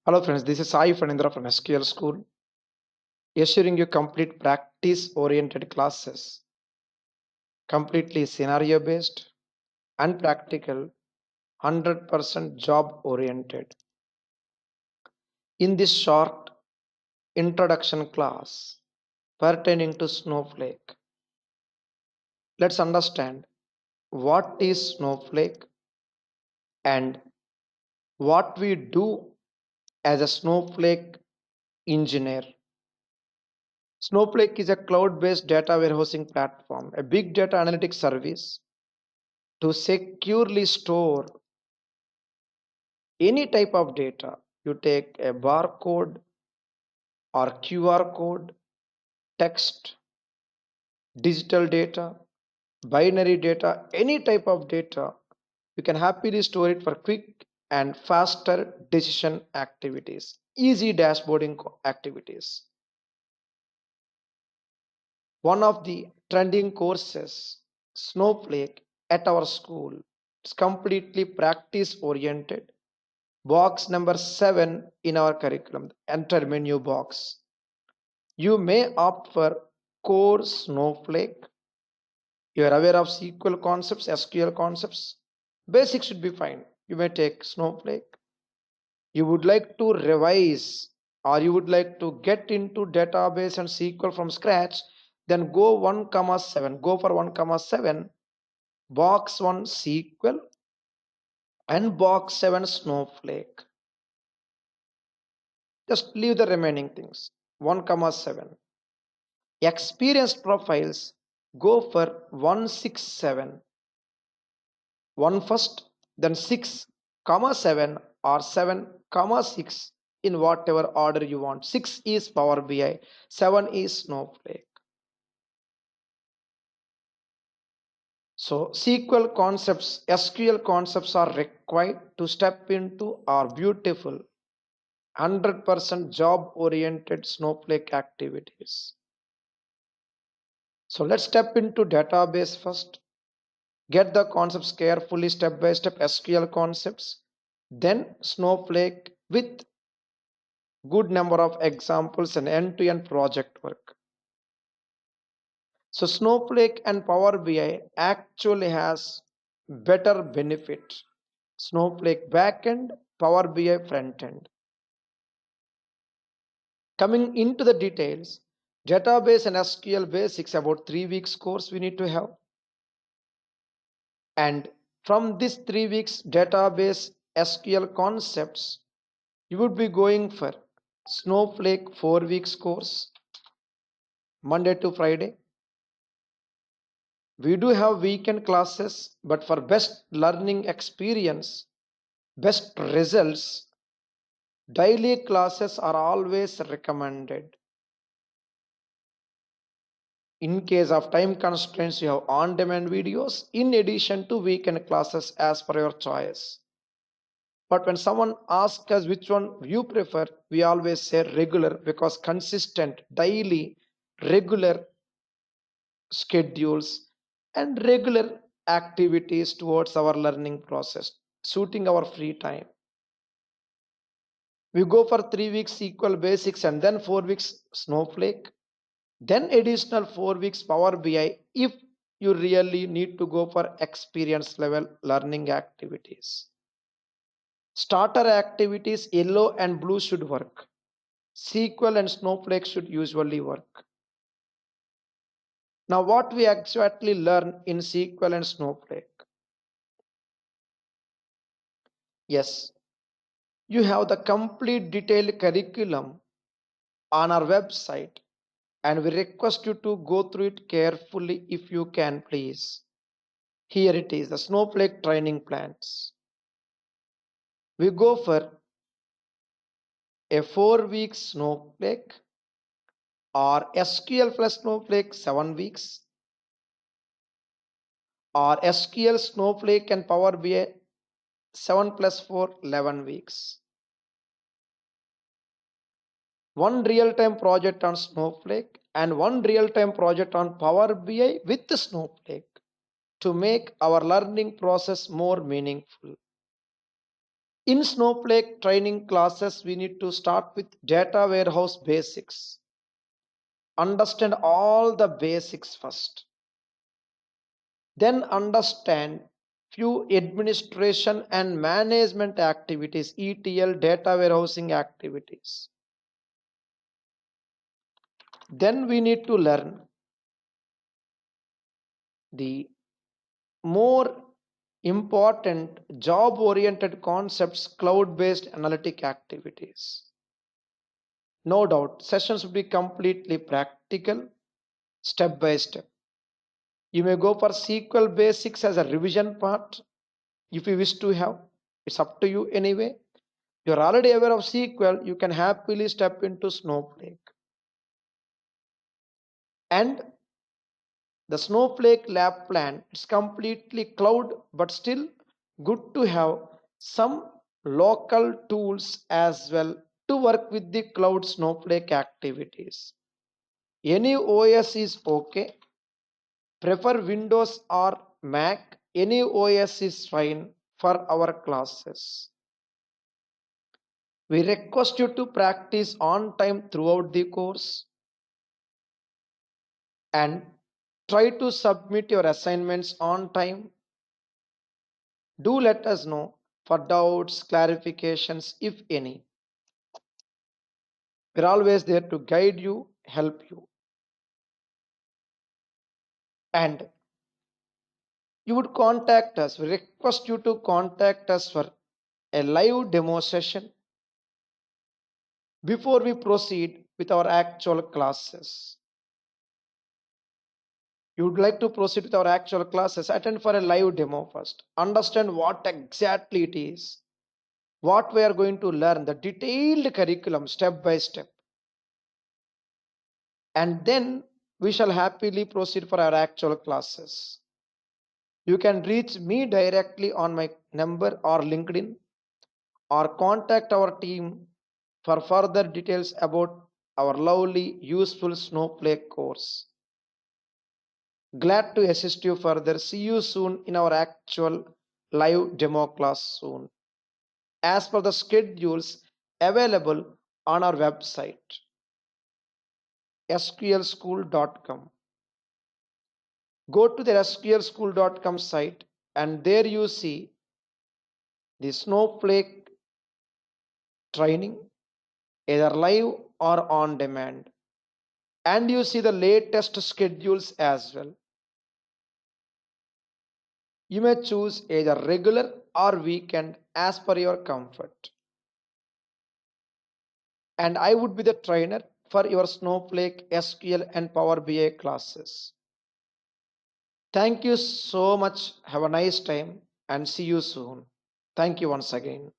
Hello friends, this is Sai Fanindra from SQL School, assuring you complete practice-oriented classes, completely scenario-based and practical, 100% job-oriented. In this short introduction class pertaining to Snowflake, let's understand what is Snowflake and what we do as a Snowflake engineer. Snowflake is a cloud-based data warehousing platform, a big data analytics service to securely store any type of data. You take a barcode or QR code, text, digital data, binary data, any type of data, you can happily store it for quick and faster decision activities, easy dashboarding activities. One of the trending courses, Snowflake, at our school, is completely practice oriented. Box number 7 in our curriculum, enter menu box. You may opt for core Snowflake. You are aware of SQL concepts, SQL concepts. Basic should be fine. You may take Snowflake. You would like to revise or you would like to get into database and SQL from scratch, then go 1 comma 7. Go for 1 comma 7. Box 1 SQL and box 7 Snowflake. Just leave the remaining things. 1 comma 7. Experienced profiles go for 167. 1 first, then 6 comma 7 or 7 comma 6 in whatever order you want. 6 is Power BI, 7 is Snowflake. So SQL concepts, SQL concepts are required to step into our beautiful 100% job oriented Snowflake activities. So let's step into database first. Get the concepts carefully, step by step SQL concepts, then Snowflake with good number of examples and end-to-end project work. So Snowflake and Power BI actually has better benefit. Snowflake backend, Power BI frontend. Coming into the details, database and SQL basics, about 3 weeks course we need to have. And from this 3 weeks database SQL concepts, you would be going for Snowflake 4 weeks course, Monday to Friday. We do have weekend classes, but for best learning experience, best results, daily classes are always recommended. In case of time constraints, you have on-demand videos in addition to weekend classes as per your choice. But when someone asks us which one you prefer, we always say regular, because consistent, daily, regular schedules and regular activities towards our learning process, suiting our free time. We go for 3 weeks SQL basics and then 4 weeks Snowflake, then additional 4 weeks Power BI if you really need to go for experience level learning activities. Starter activities, yellow and blue, should work. SQL and Snowflake should usually work. Now, what we exactly learn in SQL and Snowflake? Yes, you have the complete detailed curriculum on our website, and we request you to go through it carefully if you can, please. Here it is, the Snowflake training plans. We go for a 4 week Snowflake or SQL plus Snowflake 7 weeks, or SQL, Snowflake and Power BI 7 plus 4, 11 weeks. One real-time project on Snowflake and one real-time project on Power BI with Snowflake to make our learning process more meaningful. In Snowflake training classes, we need to start with data warehouse basics. Understand all the basics first. Then understand few administration and management activities, ETL, data warehousing activities. Then we need to learn the more important job oriented concepts, cloud based analytic activities. No doubt, sessions will be completely practical, step by step. You may go for SQL basics as a revision part if you wish to have. It's up to you anyway. You're already aware of SQL, you can happily step into Snowflake. And the Snowflake lab plan, it's completely cloud, but still good to have some local tools as well to work with the cloud Snowflake activities. Any OS is okay. Prefer Windows or Mac. Any OS is fine for our classes. We request you to practice on time throughout the course and try to submit your assignments on time. Do let us know for doubts, clarifications, if any. We're always there to guide you, help you. And you would contact us. We request you to contact us for a live demo session before we proceed with our actual classes. You would like to proceed with our actual classes, attend for a live demo first. Understand what exactly it is, what we are going to learn, the detailed curriculum step by step. And then we shall happily proceed for our actual classes. You can reach me directly on my number or LinkedIn or contact our team for further details about our lovely, useful Snowflake course. Glad to assist you further. See you soon in our actual live demo class soon. As per the schedules available on our website, sqlschool.com. Go to the sqlschool.com site and there you see the Snowflake training, either live or on demand. And you see the latest schedules as well. You may choose either regular or weekend as per your comfort. And I would be the trainer for your Snowflake, SQL, and Power BI classes. Thank you so much. Have a nice time and see you soon. Thank you once again.